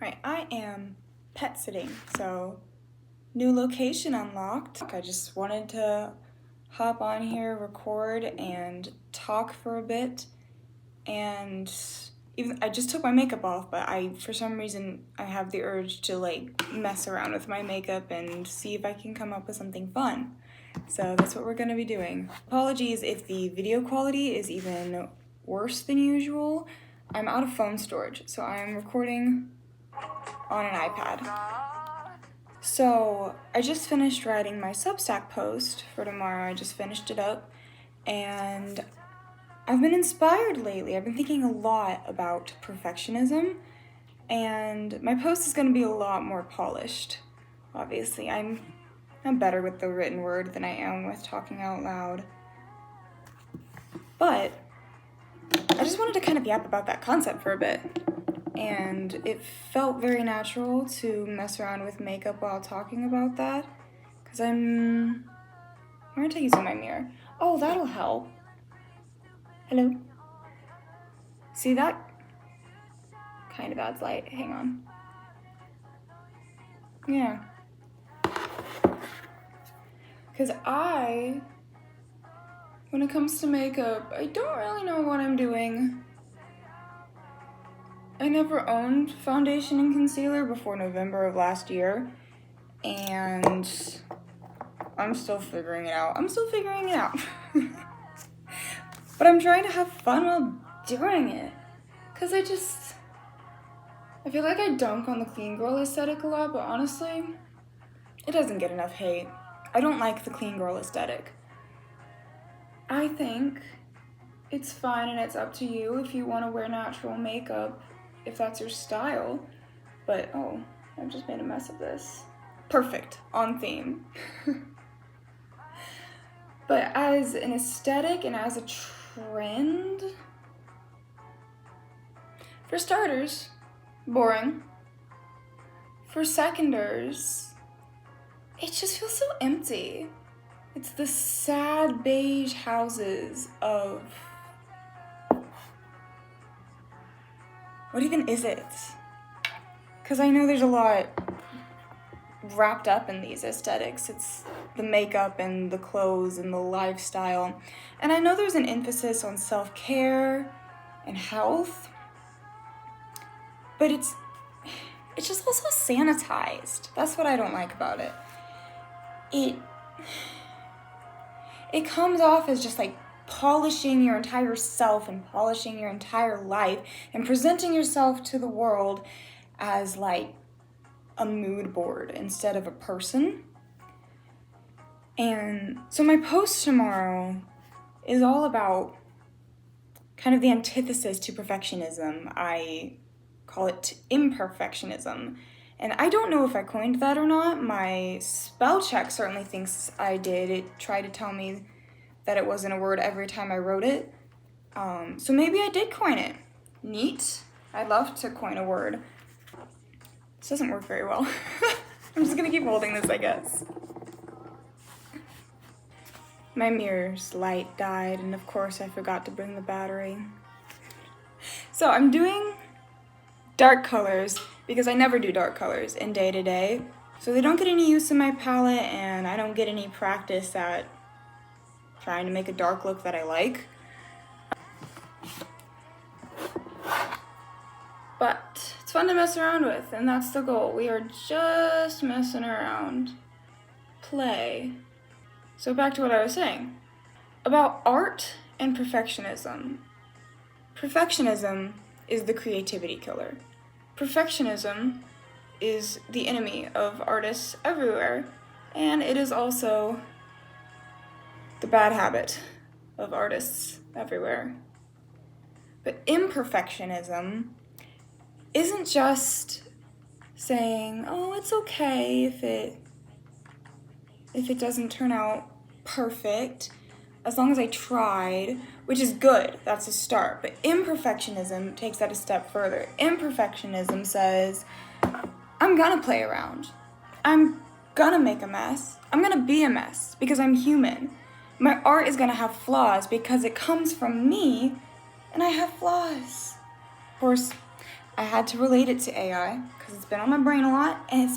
Right, I am pet sitting, so new location unlocked. I just wanted to hop on here, record, and talk for a bit. And even I just took my makeup off, but for some reason, I have the urge to like mess around with my makeup and see if I can come up with something fun. So that's what we're gonna be doing. Apologies if the video quality is even worse than usual. I'm out of phone storage, so I'm recording on an iPad. So I just finished writing my Substack post for tomorrow. I just finished it up, and I've been inspired lately. I've been thinking a lot about perfectionism, and my post is going to be a lot more polished. Obviously, I'm better with the written word than I am with talking out loud. But I just wanted to kind of yap about that concept for a bit. And it felt very natural to mess around with makeup while talking about that. Because I'm gonna take you to my mirror. Oh, that'll help. Hello? See that? Kind of adds light. Hang on. Yeah. Because when it comes to makeup, I don't really know what I'm doing. I never owned foundation and concealer before November of last year, and I'm still figuring it out. But I'm trying to have fun while doing it, because I feel like I dunk on the clean girl aesthetic a lot, but honestly, it doesn't get enough hate. I don't like the clean girl aesthetic. I think it's fine and it's up to you if you want to wear natural makeup, if that's your style. But, oh, I just made a mess of this. Perfect, on theme. But as an aesthetic and as a trend, for starters, boring. For seconders, it just feels so empty. It's the sad beige houses of... What even is it? Because I know there's a lot wrapped up in these aesthetics. It's the makeup and the clothes and the lifestyle. And I know there's an emphasis on self-care and health, but it's just also sanitized. That's what I don't like about it. It comes off as just like polishing your entire self and polishing your entire life and presenting yourself to the world as like a mood board instead of a person. And so my post tomorrow is all about kind of the antithesis to perfectionism. I call it imperfectionism. And I don't know if I coined that or not. My spell check certainly thinks I did. It tried to tell me that it wasn't a word every time I wrote it. So maybe I did coin it. Neat. I'd love to coin a word. This doesn't work very well. I'm just gonna keep holding this, I guess. My mirror's light died, and of course I forgot to bring the battery. So I'm doing dark colors because I never do dark colors in day-to-day. So they don't get any use in my palette, and I don't get any practice at trying to make a dark look that I like. But it's fun to mess around with, and that's the goal. We are just messing around. Play. So back to what I was saying. About art and perfectionism. Perfectionism is the creativity killer. Perfectionism is the enemy of artists everywhere, and it is also the bad habit of artists everywhere. But imperfectionism isn't just saying, oh, it's okay if it doesn't turn out perfect, as long as I tried, which is good, that's a start. But imperfectionism takes that a step further. Imperfectionism says, I'm gonna play around. I'm gonna make a mess. I'm gonna be a mess because I'm human. My art is gonna have flaws because it comes from me and I have flaws. Of course, I had to relate it to AI because it's been on my brain a lot, and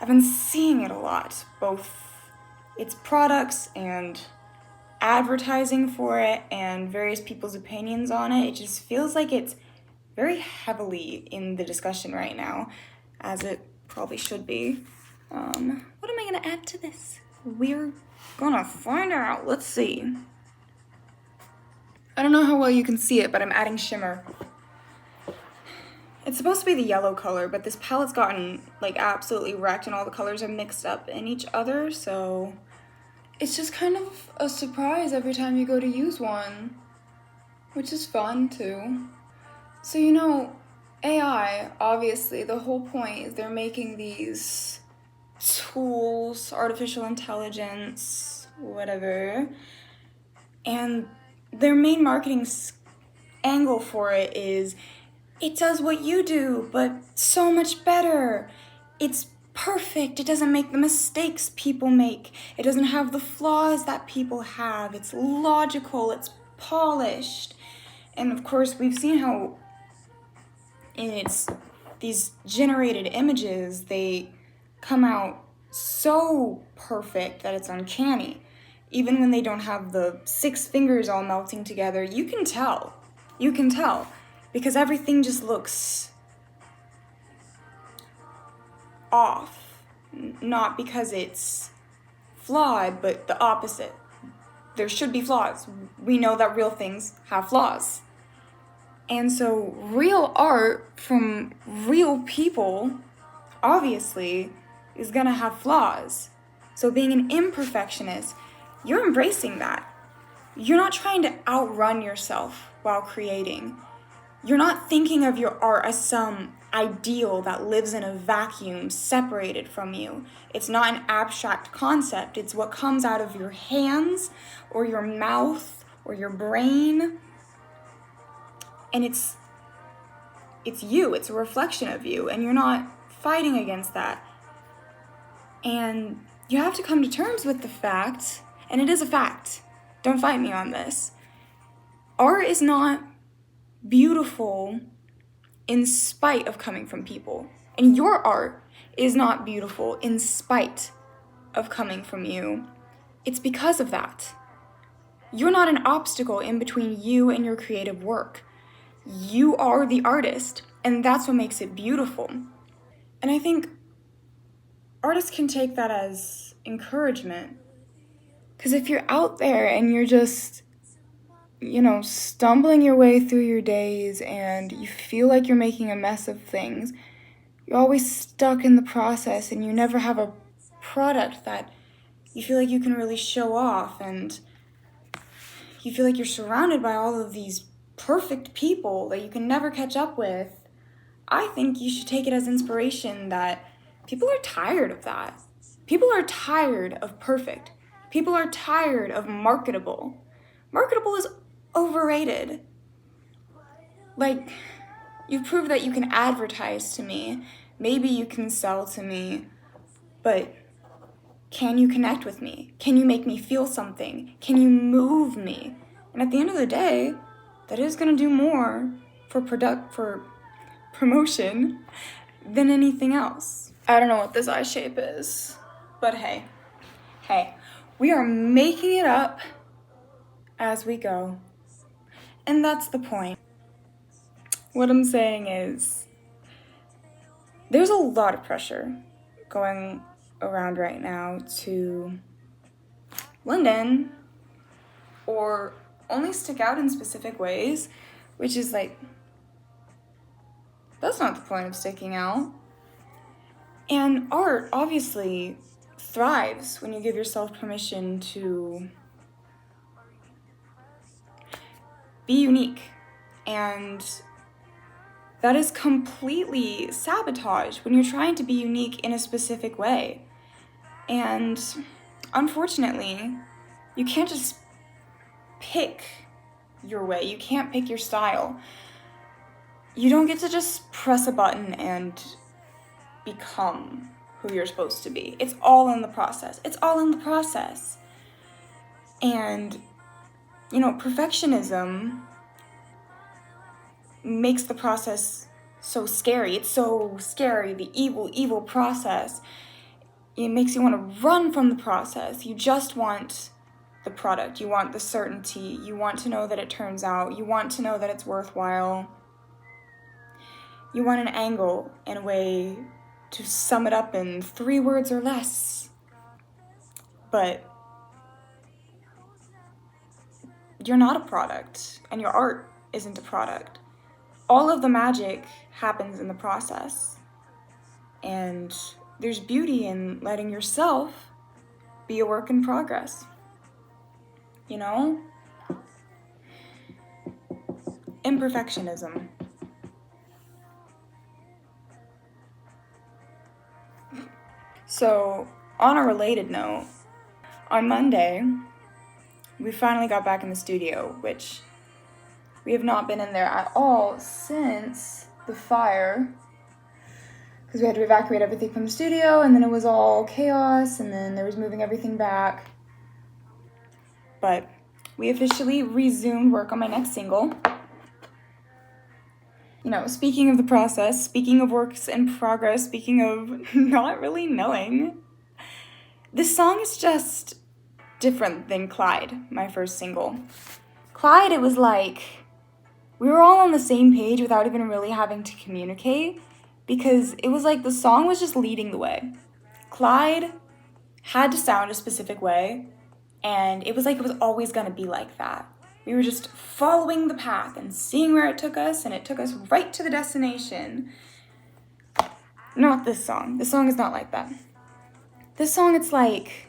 I've been seeing it a lot, both its products and advertising for it and various people's opinions on it. It just feels like it's very heavily in the discussion right now, as it probably should be. What am I gonna add to this? We're gonna find out. Let's see. I don't know how well you can see it, but I'm adding shimmer. It's supposed to be the yellow color, but this palette's gotten like absolutely wrecked and all the colors are mixed up in each other, so it's just kind of a surprise every time you go to use one, which is fun too. So, AI, obviously, the whole point is they're making these tools, artificial intelligence, whatever, and their main marketing angle for it is it does what you do, but so much better. It's perfect. It doesn't make the mistakes people make. It doesn't have the flaws that people have. It's logical. It's polished. And of course, we've seen how in these generated images, they come out so perfect that it's uncanny. Even when they don't have the 6 fingers all melting together, you can tell. You can tell. Because everything just looks off. Not because it's flawed, but the opposite. There should be flaws. We know that real things have flaws. And so real art from real people, obviously, is gonna have flaws. So being an imperfectionist, you're embracing that. You're not trying to outrun yourself while creating. You're not thinking of your art as some ideal that lives in a vacuum separated from you. It's not an abstract concept. It's what comes out of your hands or your mouth or your brain. And it's you. It's a reflection of you. And you're not fighting against that. And you have to come to terms with the fact, and it is a fact, don't fight me on this, art is not beautiful in spite of coming from people. And your art is not beautiful in spite of coming from you. It's because of that. You're not an obstacle in between you and your creative work. You are the artist, and that's what makes it beautiful. And I think artists can take that as encouragement. Because if you're out there and you're just, stumbling your way through your days and you feel like you're making a mess of things, you're always stuck in the process and you never have a product that you feel like you can really show off, and you feel like you're surrounded by all of these perfect people that you can never catch up with, I think you should take it as inspiration that people are tired of that. People are tired of perfect. People are tired of marketable. Marketable is overrated. Like, you've proved that you can advertise to me. Maybe you can sell to me. But can you connect with me? Can you make me feel something? Can you move me? And at the end of the day, that is going to do more for promotion than anything else. I don't know what this eye shape is, but hey, we are making it up as we go. And that's the point. What I'm saying is, there's a lot of pressure going around right now to blend in or only stick out in specific ways, which is like, that's not the point of sticking out. And art obviously thrives when you give yourself permission to be unique. And that is completely sabotage when you're trying to be unique in a specific way. And unfortunately, you can't just pick your way. You can't pick your style. You don't get to just press a button and become who you're supposed to be. It's all in the process. It's all in the process. And, perfectionism makes the process so scary. It's so scary, the evil, evil process. It makes you want to run from the process. You just want the product. You want the certainty. You want to know that it turns out. You want to know that it's worthwhile. You want an angle and a way to sum it up in 3 words or less. But you're not a product, and your art isn't a product. All of the magic happens in the process. And there's beauty in letting yourself be a work in progress. You know? Imperfectionism. So, on a related note, on Monday, we finally got back in the studio, which we have not been in there at all since the fire, because we had to evacuate everything from the studio, and then it was all chaos, and then there was moving everything back. But we officially resumed work on my next single. You know, speaking of the process, speaking of works in progress, speaking of not really knowing, this song is just different than Clyde, my first single. Clyde, it was like we were all on the same page without even really having to communicate, because it was like the song was just leading the way. Clyde had to sound a specific way, and it was like it was always going to be like that. We were just following the path and seeing where it took us, and it took us right to the destination. Not this song. This song is not like that. This song, it's like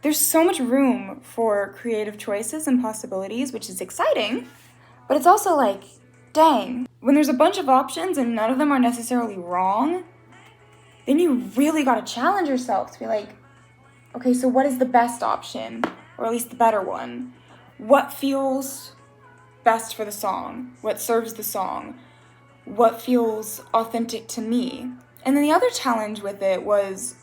there's so much room for creative choices and possibilities, which is exciting, but it's also like, dang, when there's a bunch of options and none of them are necessarily wrong, then you really got to challenge yourself to be like, okay, so what is the best option, or at least the better one? What feels best for the song? What serves the song? What feels authentic to me? And then the other challenge with it was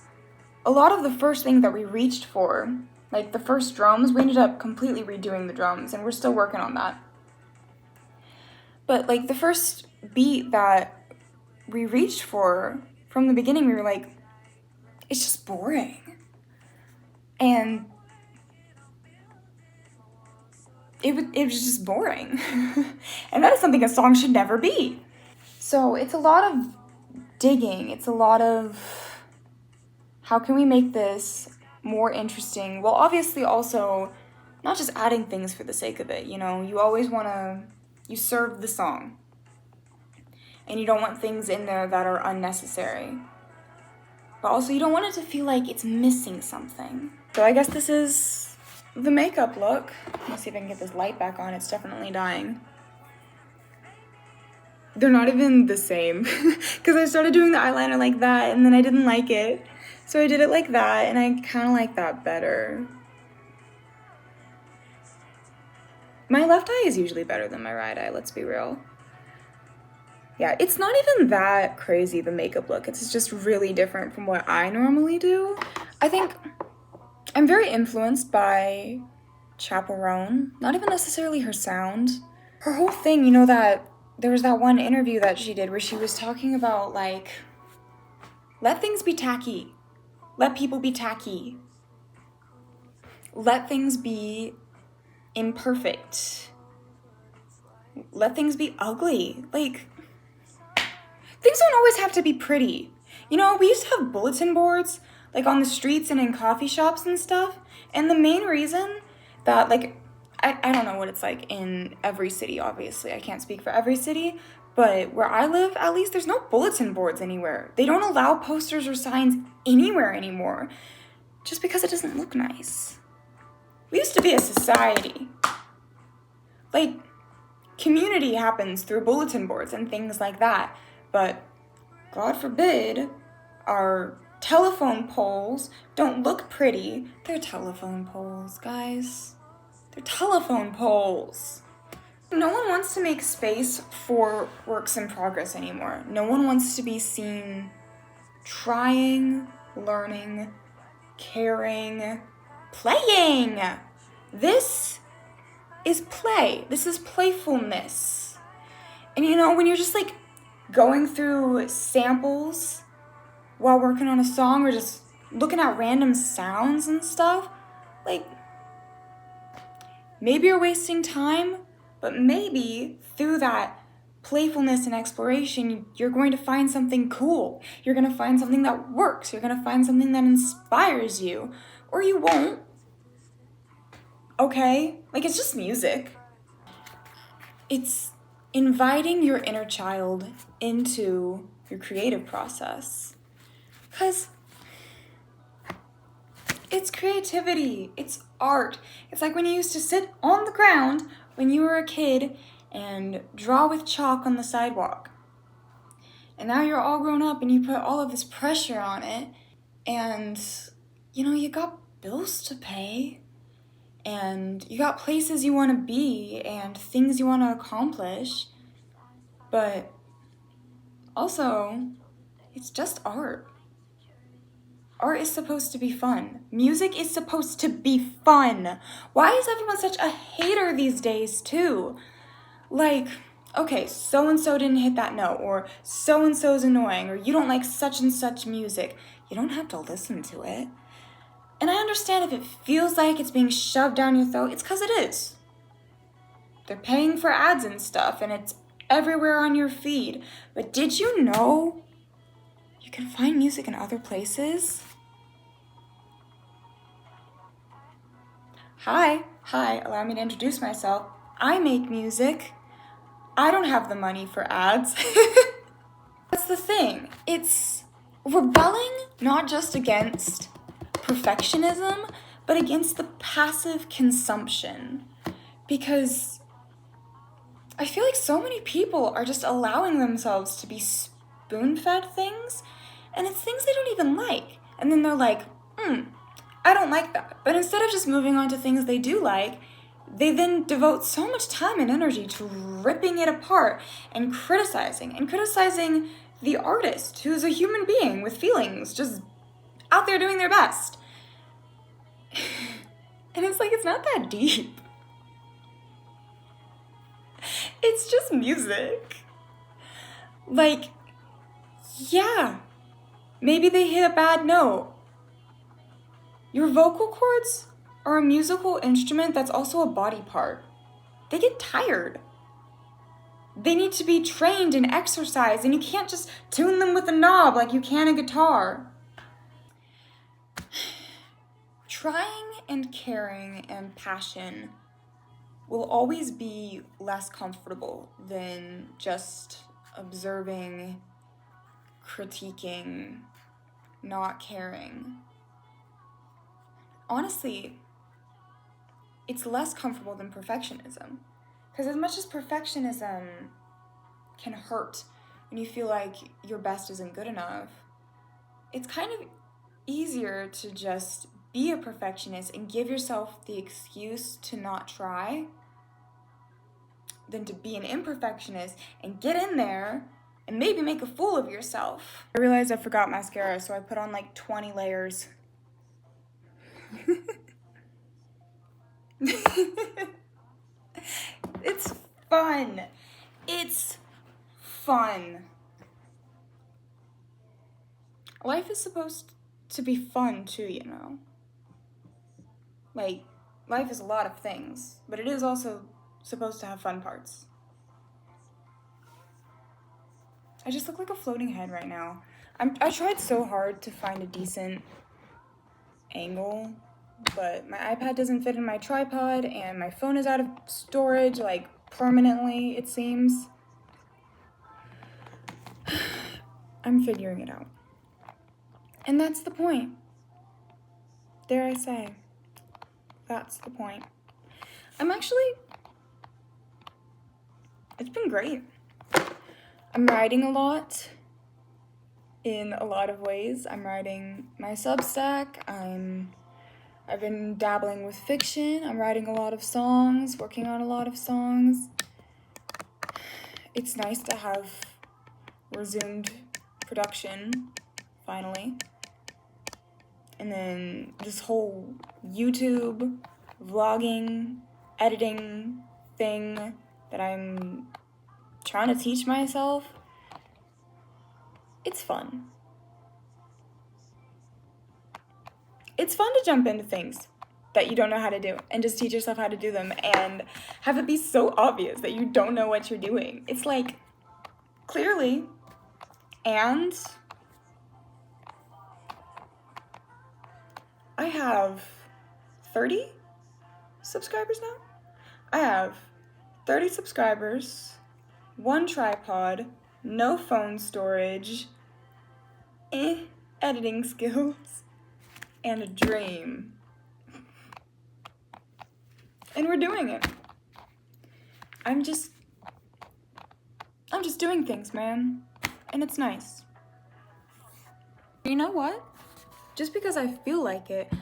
a lot of the first thing that we reached for, like the first drums, we ended up completely redoing the drums, and we're still working on that. But like the first beat that we reached for from the beginning, we were like, it's just boring. And it was just boring. And that is something a song should never be. So it's a lot of digging. It's a lot of how can we make this more interesting? Well, obviously also not just adding things for the sake of it, you know? You always want to, you serve the song. And you don't want things in there that are unnecessary. But also you don't want it to feel like it's missing something. So I guess this is the makeup look. Let's see if I can get this light back on. It's definitely dying. They're not even the same. Because I started doing the eyeliner like that, and then I didn't like it. So I did it like that, and I kind of like that better. My left eye is usually better than my right eye, let's be real. Yeah, it's not even that crazy, the makeup look. It's just really different from what I normally do. I think I'm very influenced by Chappell Roan. Not even necessarily her sound. Her whole thing, you know, that there was that one interview that she did where she was talking about, like, let things be tacky. Let people be tacky. Let things be imperfect. Let things be ugly. Like, things don't always have to be pretty. You know, we used to have bulletin boards, like, on the streets and in coffee shops and stuff. And the main reason that, like, I don't know what it's like in every city, obviously. I can't speak for every city. But where I live, at least, there's no bulletin boards anywhere. They don't allow posters or signs anywhere anymore. Just because it doesn't look nice. We used to be a society. Like, community happens through bulletin boards and things like that. But, God forbid, our telephone poles don't look pretty. They're telephone poles, guys. They're telephone poles. No one wants to make space for works in progress anymore. No one wants to be seen trying, learning, caring, playing. This is play. This is playfulness. And you know, when you're just like going through samples while working on a song, or just looking at random sounds and stuff. Like, maybe you're wasting time, but maybe through that playfulness and exploration, you're going to find something cool. You're going to find something that works. You're going to find something that inspires you. Or you won't. Okay? Like, it's just music. It's inviting your inner child into your creative process. Because it's creativity. It's art. It's like when you used to sit on the ground when you were a kid and draw with chalk on the sidewalk. And now you're all grown up and you put all of this pressure on it. And, you got bills to pay. And you got places you want to be and things you want to accomplish. But also, it's just art. Art is supposed to be fun. Music is supposed to be fun. Why is everyone such a hater these days, too? Like, okay, so-and-so didn't hit that note, or so-and-so's annoying, or you don't like such and such music. You don't have to listen to it. And I understand if it feels like it's being shoved down your throat, it's because it is. They're paying for ads and stuff, and it's everywhere on your feed. But did you know you can find music in other places? Hi, allow me to introduce myself. I make music. I don't have the money for ads. That's the thing. It's rebelling not just against perfectionism, but against the passive consumption. Because I feel like so many people are just allowing themselves to be spoon-fed things, and it's things they don't even like. And then they're like, I don't like that. But instead of just moving on to things they do like, they then devote so much time and energy to ripping it apart and criticizing the artist, who's a human being with feelings, just out there doing their best. And it's like, it's not that deep. It's just music. Like, yeah, maybe they hit a bad note. Your vocal cords are a musical instrument that's also a body part. They get tired. They need to be trained and exercised, and you can't just tune them with a knob like you can a guitar. Trying and caring and passion will always be less comfortable than just observing, critiquing, not caring. Honestly, it's less comfortable than perfectionism. Because as much as perfectionism can hurt when you feel like your best isn't good enough, it's kind of easier to just be a perfectionist and give yourself the excuse to not try than to be an imperfectionist and get in there and maybe make a fool of yourself. I realized I forgot mascara, so I put on like 20 layers. It's fun. It's fun. Life is supposed to be fun too, Like, life is a lot of things, but it is also supposed to have fun parts. I just look like a floating head right now. I tried so hard to find a decent angle, but my iPad doesn't fit in my tripod, and my phone is out of storage, like, permanently, it seems. I'm figuring it out. And that's the point. Dare I say, that's the point. It's been great. I'm writing a lot in a lot of ways. I'm writing my Substack. I've been dabbling with fiction. I'm writing a lot of songs, working on a lot of songs. It's nice to have resumed production, finally. And then this whole YouTube, vlogging, editing thing that I'm trying to teach myself. It's fun. It's fun to jump into things that you don't know how to do and just teach yourself how to do them and have it be so obvious that you don't know what you're doing. It's like, clearly, and I have 30 subscribers now? I have 30 subscribers, 1 tripod, no phone storage, editing skills, and a dream. And we're doing it. I'm just doing things, man. And it's nice. You know what? Just because I feel like it,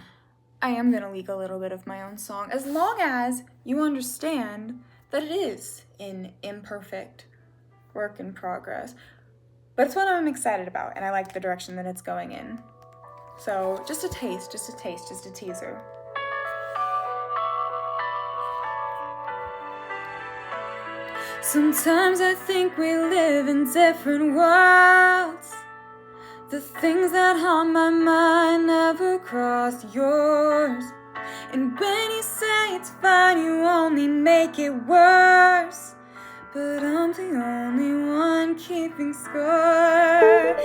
I am gonna leak a little bit of my own song, as long as you understand that it is an imperfect work in progress. But it's what I'm excited about, and I like the direction that it's going in. So just a taste, just a teaser. Sometimes I think we live in different worlds. The things that harm my mind never cross yours. And when you say it's fine, you only make it worse. But I'm the only one keeping score.